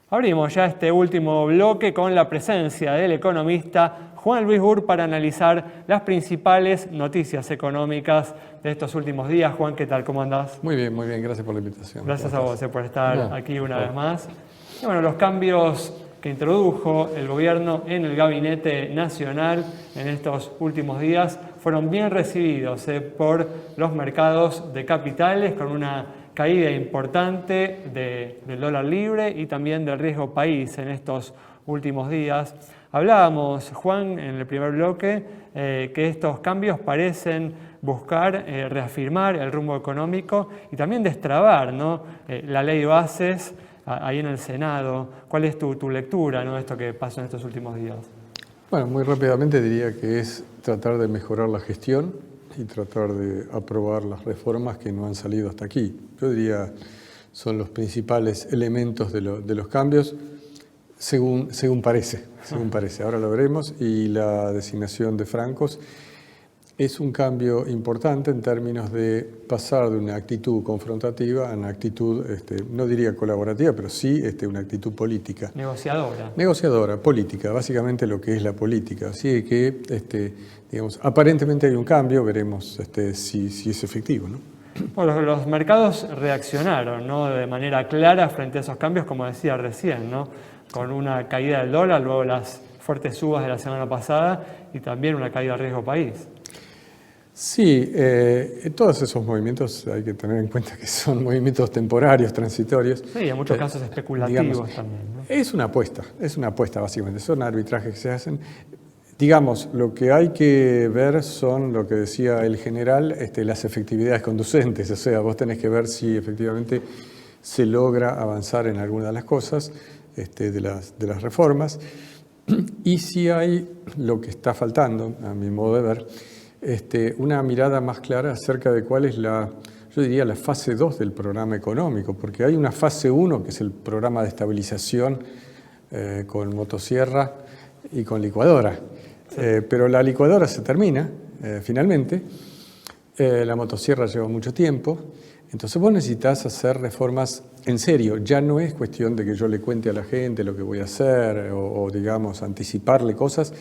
Abrimos ya este último bloque con la presencia del economista Juan Luis Burr para analizar las principales noticias económicas de estos últimos días. Juan, ¿qué tal? ¿Cómo andás? Muy bien, gracias por la invitación. Gracias a vos por estar aquí una vez más. Y bueno, los cambios que introdujo el gobierno en el Gabinete Nacional en estos últimos días fueron bien recibidos por los mercados de capitales, con una caída importante del dólar libre y también del riesgo país en estos últimos días. Hablábamos, Juan, en el primer bloque, que estos cambios parecen buscar reafirmar el rumbo económico y también destrabar, ¿no?, la ley de bases ahí en el Senado. ¿Cuál es tu lectura, ¿no?, de esto que pasó en estos últimos días? Bueno, muy rápidamente diría que es tratar de mejorar la gestión y tratar de aprobar las reformas que no han salido hasta aquí. Yo diría son los principales elementos de los cambios, según parece. Ahora lo veremos. Y la designación de francos es un cambio importante en términos de pasar de una actitud confrontativa a una actitud, no diría colaborativa, pero sí una actitud política. Negociadora, política, básicamente lo que es la política. Así que, digamos, aparentemente hay un cambio, veremos si es efectivo, ¿no? Bueno, los mercados reaccionaron, ¿no?, de manera clara frente a esos cambios, como decía recién, ¿no?, con una caída del dólar, luego las fuertes subas de la semana pasada y también una caída del riesgo país. Sí, todos esos movimientos hay que tener en cuenta que son movimientos temporarios, transitorios. Sí, en muchos casos especulativos, digamos, también, ¿no? Es una apuesta básicamente, son arbitrajes que se hacen. Digamos, lo que hay que ver son, lo que decía el general, las efectividades conducentes. O sea, vos tenés que ver si efectivamente se logra avanzar en alguna de las cosas de las reformas. Y si hay lo que está faltando, a mi modo de ver, una mirada más clara acerca de cuál es yo diría, la fase 2 del programa económico, porque hay una fase 1 que es el programa de estabilización con motosierra y con licuadora. Sí. Pero la licuadora se termina finalmente, la motosierra lleva mucho tiempo, entonces vos necesitas hacer reformas en serio. Ya no es cuestión de que yo le cuente a la gente lo que voy a hacer o digamos, anticiparle cosas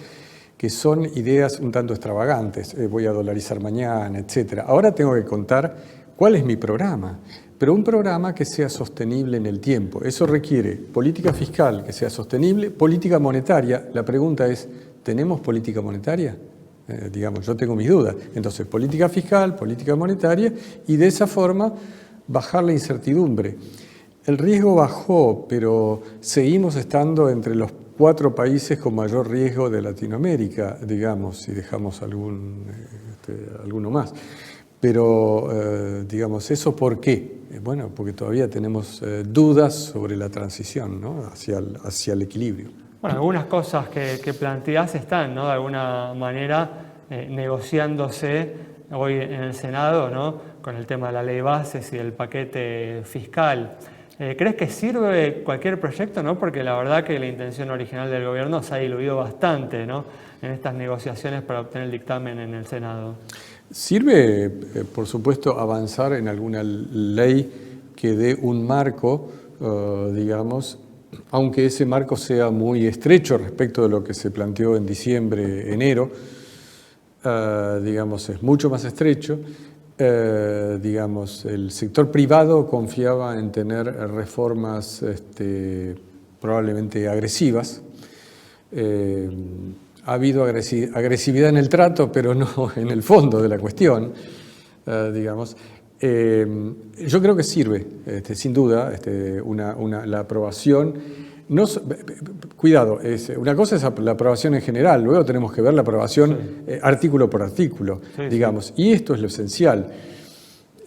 que son ideas un tanto extravagantes, voy a dolarizar mañana, etc. Ahora tengo que contar cuál es mi programa, pero un programa que sea sostenible en el tiempo. Eso requiere política fiscal que sea sostenible, política monetaria. La pregunta es, ¿tenemos política monetaria? Digamos, yo tengo mis dudas. Entonces, política fiscal, política monetaria, y de esa forma bajar la incertidumbre. El riesgo bajó, pero seguimos estando entre los 4 países con mayor riesgo de Latinoamérica, digamos, si dejamos alguno más. Pero, digamos, ¿eso por qué? Bueno, porque todavía tenemos dudas sobre la transición, ¿no?, hacia el equilibrio. Bueno, algunas cosas que planteás están, ¿no?, de alguna manera negociándose hoy en el Senado, ¿no?, con el tema de la ley de bases y el paquete fiscal. ¿Crees que sirve cualquier proyecto, no? Porque la verdad que la intención original del gobierno se ha diluido bastante, ¿no?, en estas negociaciones para obtener el dictamen en el Senado. Sirve, por supuesto, avanzar en alguna ley que dé un marco, digamos, aunque ese marco sea muy estrecho respecto de lo que se planteó en diciembre, enero, digamos, es mucho más estrecho. Digamos, el sector privado confiaba en tener reformas probablemente agresivas. Ha habido agresividad en el trato, pero no en el fondo de la cuestión, digamos. Yo creo que sirve, sin duda, la aprobación. No, cuidado, una cosa es la aprobación en general, luego tenemos que ver la aprobación artículo por artículo, digamos, y esto es lo esencial.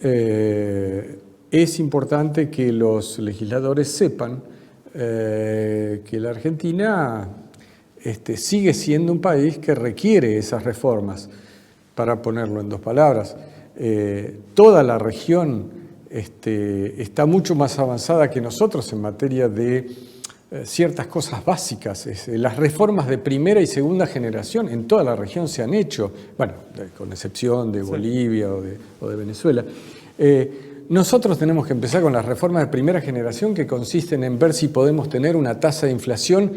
Es importante que los legisladores sepan que la Argentina sigue siendo un país que requiere esas reformas. Para ponerlo en 2 palabras, toda la región está mucho más avanzada que nosotros en materia de ciertas cosas básicas. Las reformas de primera y segunda generación en toda la región se han hecho, bueno, con excepción de Bolivia o de Venezuela. nosotros tenemos que empezar con las reformas de primera generación que consisten en ver si podemos tener una tasa de inflación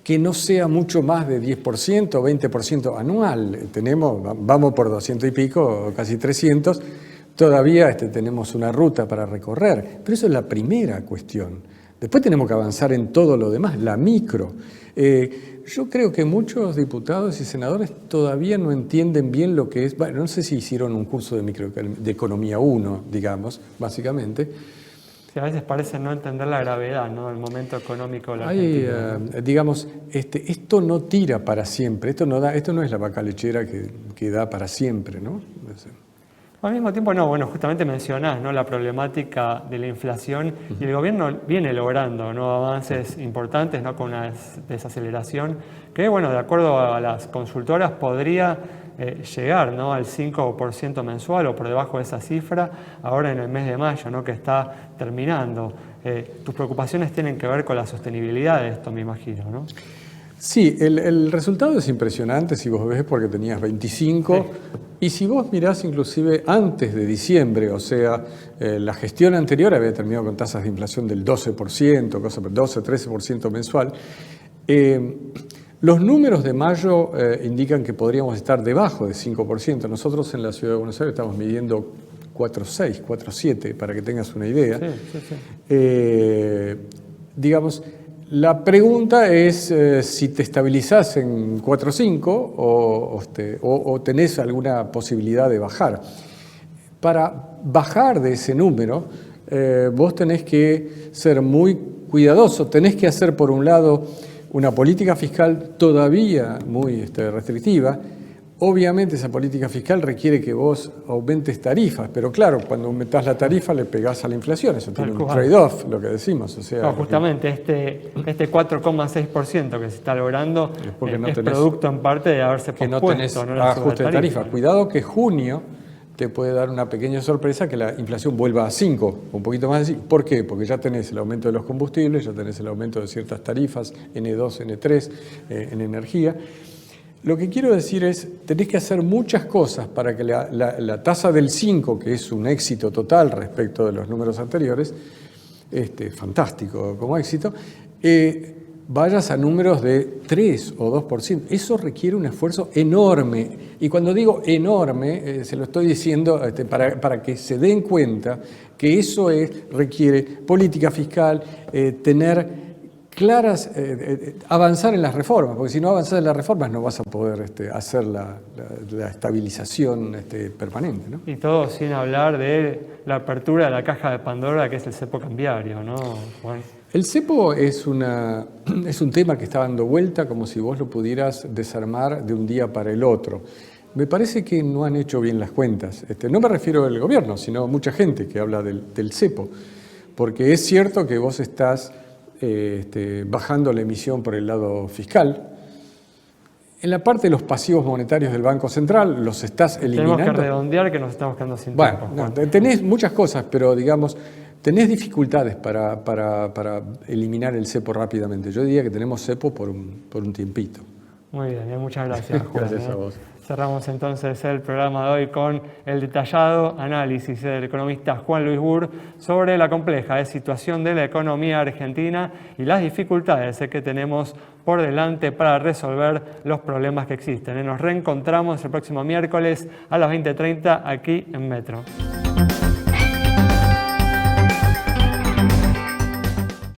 que no sea mucho más de 10% o 20% anual. Vamos por 200 y pico, casi 300, todavía tenemos una ruta para recorrer, pero eso es la primera cuestión. Después tenemos que avanzar en todo lo demás, la micro. Yo creo que muchos diputados y senadores todavía no entienden bien lo que es, bueno, no sé si hicieron un curso de Economía 1, digamos, básicamente. Sí, a veces parece no entender la gravedad, ¿no?, del momento económico de la Argentina. Digamos, esto no tira para siempre, esto no es la vaca lechera que da para siempre, ¿no? Al mismo tiempo, no, bueno, justamente mencionás, ¿no?, la problemática de la inflación, y el gobierno viene logrando, ¿no?, avances importantes, ¿no?, con una desaceleración que, bueno, de acuerdo a las consultoras podría llegar, ¿no?, al 5% mensual o por debajo de esa cifra ahora en el mes de mayo, ¿no?, que está terminando. Tus preocupaciones tienen que ver con la sostenibilidad de esto, me imagino, ¿no? Sí, el resultado es impresionante si vos ves, porque tenías 25, sí. Y si vos mirás inclusive antes de diciembre, o sea, la gestión anterior había terminado con tasas de inflación del 12%, 12-13% mensual. Los números de mayo indican que podríamos estar debajo de 5%. Nosotros en la Ciudad de Buenos Aires estamos midiendo 4,6, 4,7, para que tengas una idea. Sí. Digamos, la pregunta es si te estabilizás en 4,5 o tenés alguna posibilidad de bajar. Para bajar de ese número, vos tenés que ser muy cuidadoso. Tenés que hacer, por un lado, una política fiscal todavía muy restrictiva. Obviamente esa política fiscal requiere que vos aumentes tarifas, pero claro, cuando aumentás la tarifa le pegás a la inflación, eso tiene un trade-off, lo que decimos. O sea, no, justamente este 4,6% que se está logrando es producto en parte de haberse pospuesto, que no tenés ajuste de tarifa. Cuidado que junio te puede dar una pequeña sorpresa que la inflación vuelva a 5, un poquito más de 5. ¿Por qué? Porque ya tenés el aumento de los combustibles, ya tenés el aumento de ciertas tarifas, N2, N3, en energía. Lo que quiero decir es, tenés que hacer muchas cosas para que la tasa del 5, que es un éxito total respecto de los números anteriores, fantástico como éxito, vayas a números de 3 o 2%. Eso requiere un esfuerzo enorme. Y cuando digo enorme, se lo estoy diciendo para que se den cuenta que eso requiere política fiscal, tener claras, avanzar en las reformas, porque si no avanzas en las reformas no vas a poder hacer la estabilización permanente, ¿no? Y todo sin hablar de la apertura de la caja de Pandora, que es el cepo cambiario, ¿no, Juan? El cepo es un tema que está dando vuelta como si vos lo pudieras desarmar de un día para el otro. Me parece que no han hecho bien las cuentas. No me refiero al gobierno, sino a mucha gente que habla del cepo, porque es cierto que vos estás bajando la emisión por el lado fiscal. En la parte de los pasivos monetarios del Banco Central los estás eliminando. Tenemos que redondear que nos estamos quedando sin tiempo. No, tenés muchas cosas, pero digamos, tenés dificultades para eliminar el cepo rápidamente. Yo diría que tenemos cepo por un tiempito. Muy bien, muchas gracias, Juan. Gracias a vos. Cerramos entonces el programa de hoy con el detallado análisis del economista Juan Luis Burr sobre la compleja situación de la economía argentina y las dificultades que tenemos por delante para resolver los problemas que existen. Nos reencontramos el próximo miércoles a las 20:30 aquí en Metro.